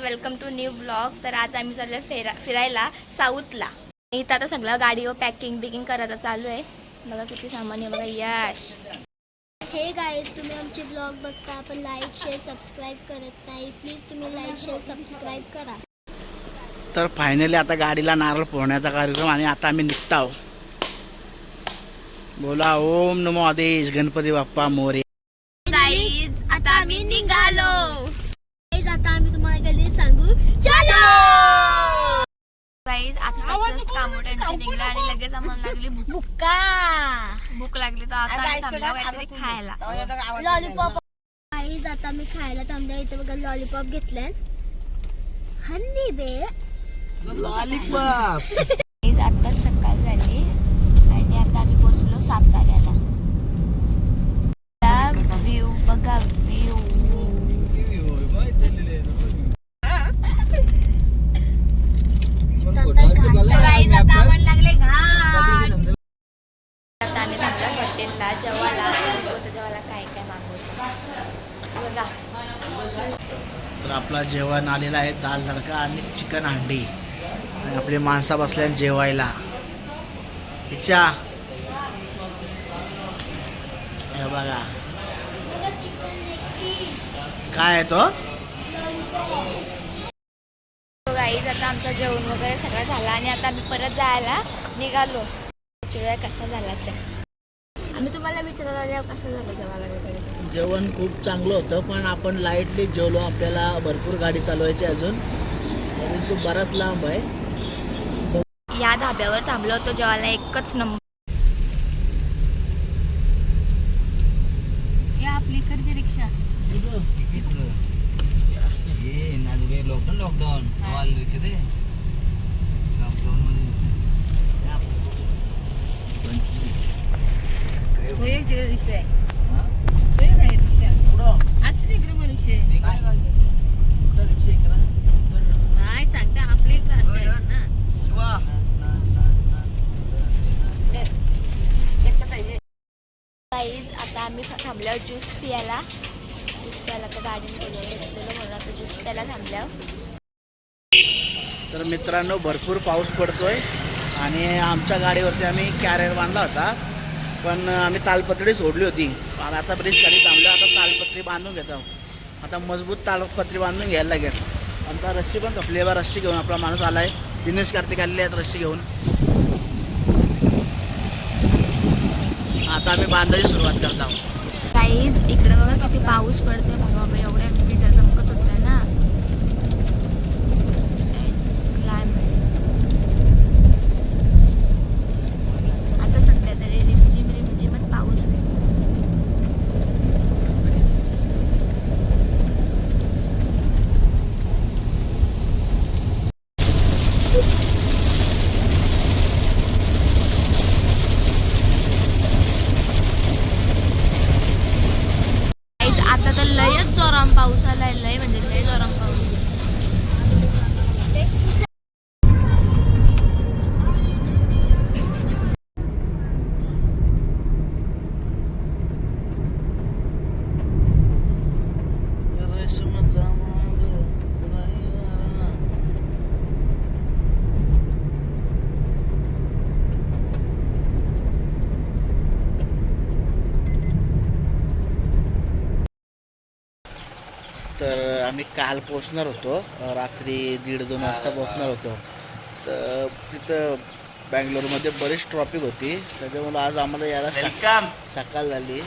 Welcome to new blog. तर आज आम्ही चाललोय फिरायला साऊथला. इथं आता सगळं गाडीवर पॅकिंग बिकिंग करायचं चालू आहे. बघा किती सामान आहे बघा. यश हे गाईज, तुम्ही आमचे ब्लॉग बघता पण लाईक शेअर सबस्क्राईब करत नाही. प्लीज तुम्ही लाईक शेअर सबस्क्राईब करा. तर फायनली आता गाडीला नारळ फोडण्याचा कार्यक्रम आणि आता आम्ही निघताव. बोला ओम नमो आदेश गणपती बाप्पा मोरे. गाईज आता आम्ही निघालो. गाईज आता आम्ही तुम्हाला गल्ली सांगू चलो. गाईज आता जस्ट कामोट्यांची निघला आणि लगेच आम्हाला लागली भूक लागली. तर आता आम्ही थांबलो काहीतरी खायला. लॉलीपॉप. गाईज आता मी खायला थांबल्या. इथे बघा लॉलीपॉप घेतले. हन्नी बे लॉलीपॉप. आता सकाळ झाली आणि आता आम्ही पोहोचलो साताऱ्याला. व्ह्यू बघा व्ह्यू. आता आम्हाला लागले घाट. आता आम्ही थांबलो हॉटेलला जेवायला. जेवायला काय काय मागवतो बघा. तर आपला जेवण आलेला आहे. दाल तडका आणि चिकन हंडी आणि आपली माणसं बसल्या जेवायला. इच्छा हे बघा चिकन लेग पीस. काय आहे तो. गाईज आता आमचं जेवण वगैरे सगळं झालं आणि आता आम्ही परत जायला निघालो. कसा झाला आम्ही तुम्हाला विचारायला कसं झालं जेवायला. जेवण खूप चांगलं होतं पण आपण लाईटली जेवलो. आपल्याला भरपूर गाडी चालवायची अजून परंतु बराच लांब आहे. या धाब्यावर थांबलो होतो जेवायला. एकच नंबर. या आपली इकडची रिक्षा. लॉकडाऊन रिक्षा आहे. रिक्षा असं इकडे रिक्षा नाही सांगता आपल्या इकडे असं आहे ना. गाईज आता आम्ही थांबल्यावर ज्यूस प्यायला. तर गाडीने बसलेलो म्हणून आता ज्यूस प्यायला थांबल्यावर. तर मित्रांनो भरपूर पाऊस पडतोय आणि आमच्या गाडीवरती आम्ही कॅरियर बांधला होता पण आम्ही तालपत्री सोडली होती. आता ब्रिज खाली थांबलो. आता तालपत्री बांधून घेतो. आता मजबूत तालपत्री बांधून घ्यायला लागेल. आता रस्सी पण कपली आहे. रस्सी घेऊन आपला माणूस आला आहे. दिनेश कार्तिक आलेले आहेत रस्सी घेऊन. आता आम्ही बांधायची सुरुवात करत आहोत. गाईज इकडे बघा किती पाऊस पडतोय. बाबा एवढ्या विजा चमकत होत्या ना. आता सध्या तरी रिमझिमच पाऊस आहे. आता तर लयच जोराम पाऊस आलाय. लय म्हणजे लय जोराम पाऊस. तर आम्ही काल पोचणार होतो. रात्री 1:30-2 वाजता पोचणार होतो. तर तिथं बँगलोरमध्ये बरीच ट्रॉफिक होती. त्याच्यामुळे आज आम्हाला यायला सकाळ झाली.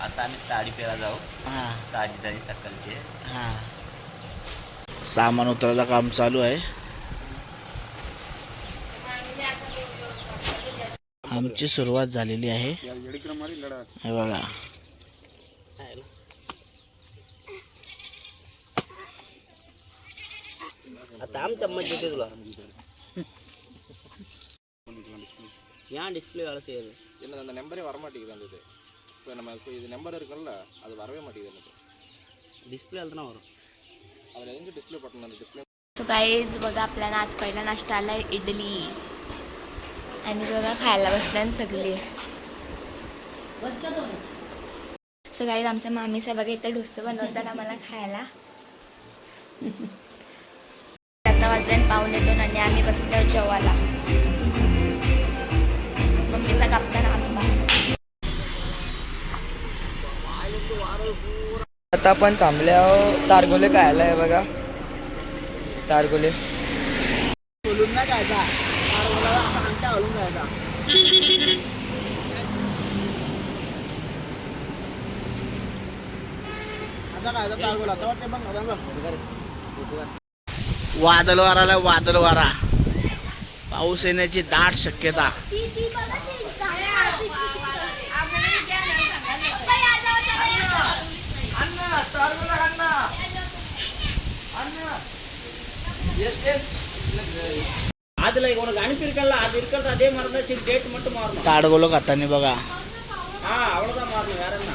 आता आम्ही ताडीपेला जाऊ. हां ताजी सकाळचे. हां सामान उतरायचं काम चालू आहे. आमची सुरुवात झालेली आहे. हे बघा आता आमच्या मध्य तुला ஏன் டிஸ்பிளே வேலை செய்யுது இல்லை அந்த நம்பரே வரமாட்டேங்குது. அந்த இது இப்போ நம்ம இது நம்பர் இருக்குல்ல அது வரவே மாட்டேங்குது. எனக்கு डिस्प्ले आलं ना वरून அதில் எங்கே டிஸ்பிளே பட்டன் அந்த डिस्प्ले. सो गाईज बघा आपल्याला आज पहिला नाश्ता आला इडली आणि बघा खायला बसल्या सगळी. सो गाईज आमच्या मामी साहेब बघा इथे डोसे बनवतात आम्हाला खायला. आता वाजले 1:45 आणि आम्ही बसलो जेवायला. मम्मीचा कापताना आंबा. आता आपण थांबल्यावर तारगोले खायला आहे बघा. तारगोले बोलून नाही खायचा, असा अंगठा घालून खायचा. असा खायचा तारगोला. तेव्हा ते बघ वादळ वाराला वादळ वारा, पाऊस येण्याची दाट शक्यता. ಆದಿಲ್ಲ ಈಗ ಅವನಿಗೆ ಅನಿಪಿರ್ಕಲ್ಲ ಅದು ಇರ್ಕಲ್ದ ಅದೇ ಮರದ ಸಿಗ್ ಡೇಟ್ ಮಟ್ಟು ಮಾರನು. ताडगोलो खाताना बघा. ಹಾ ಅವಳದ ಮಾರನು ಯಾರನ್ನ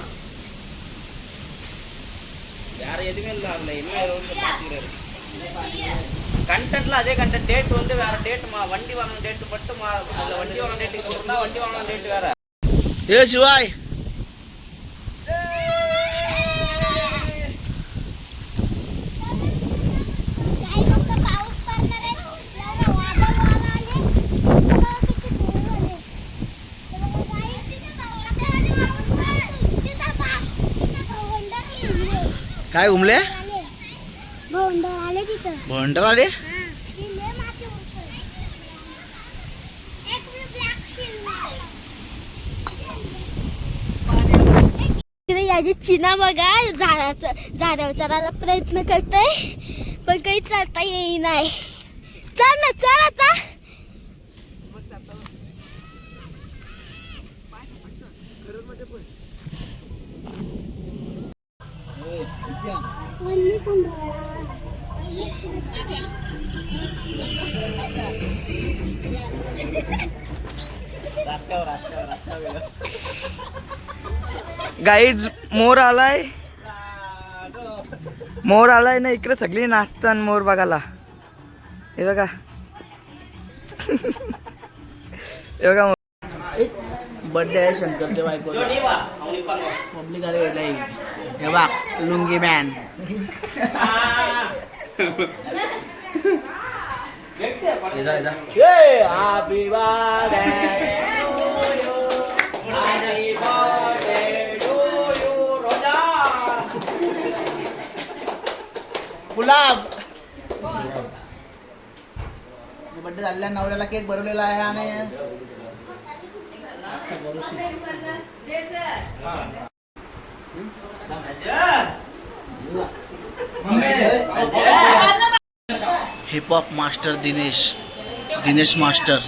ಯಾರು எதுவுமே இல்லை அதில் என்ன பார்த்துக்கிறாரு. கண்டென்ட்ல அதே கண்டென்ட், டேட் வந்து வேற டேட், வண்டி வாங்கின டேட் மட்டும் வண்டி வாங்கின டேட்டுக்கு போட்டுருந்தா வண்டி வாங்கின டேட் வேற. हे शिवाय काय घुमले आले तिथं भंडार आले. याची चिना बघा, झाडावर चढायला प्रयत्न करतोय पण काही चढता येई नाही. चल ना, चल आता. गाईज मोर आलाय, मोर आलाय ना इकडे. सगळी नाचतात मोर बघायला. हे बघा हे बघा बर्थडे आहे शंकरच्या बायकोचा. पब्लिक आले नाही. हे बघ लुंगी मॅन. हॅपी गुलाब. बर्थडे झालेल्या नवऱ्याला केक भरवलेला आहे आणि heap hop master Dinesh master.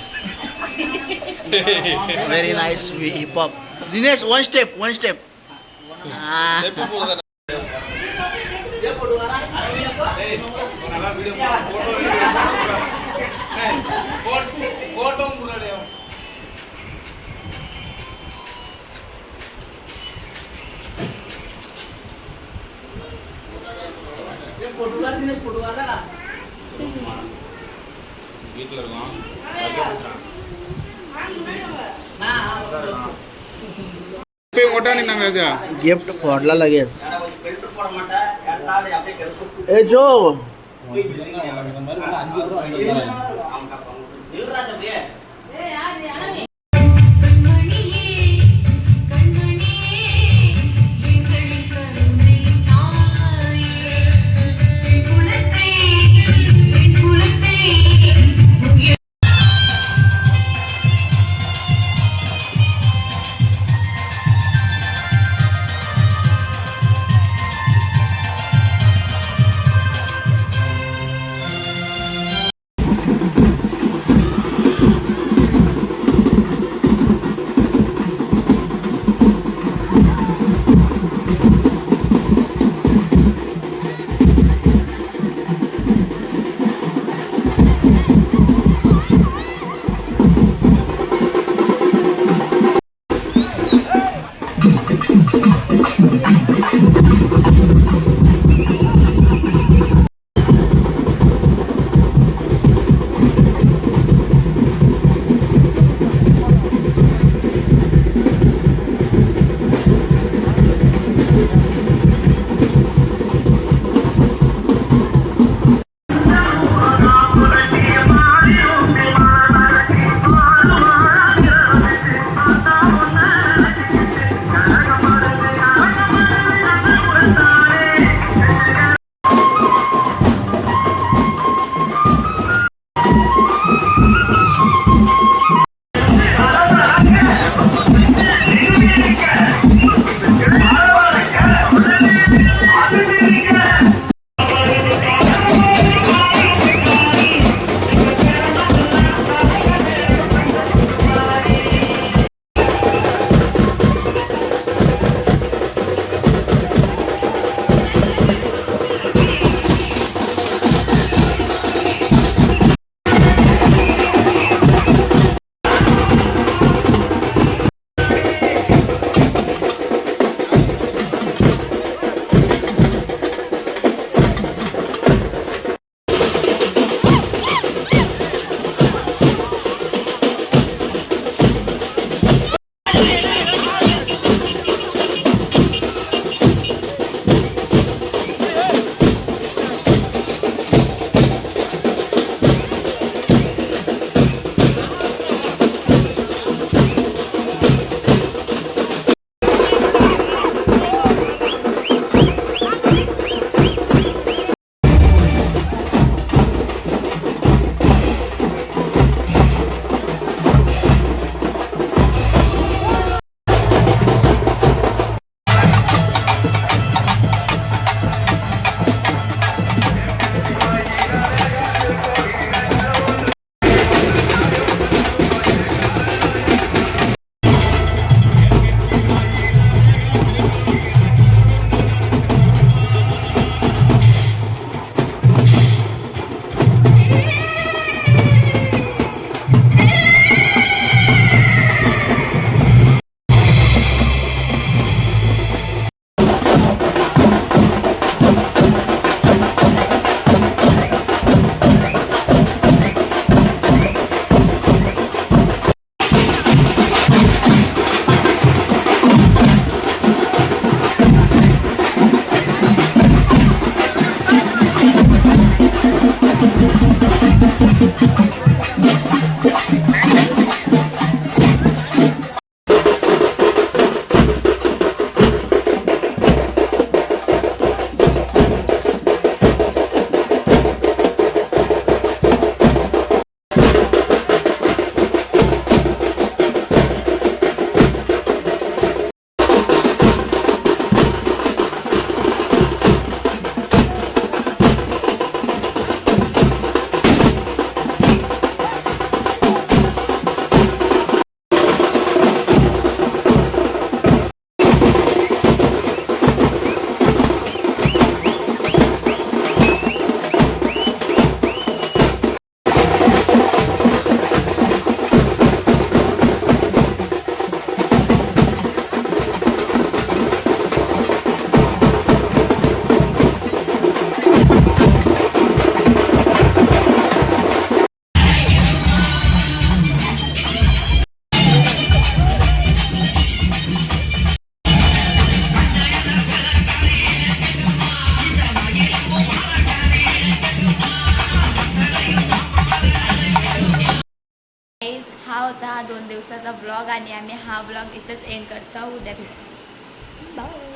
Very nice heap hop. Dinesh one step. Gift फोडला लगेच. ए जो 2 दिवसाचा ब्लॉग आणि आम्ही हा ब्लॉग इथंच एंड करतो. उद्या भेटू. बाय.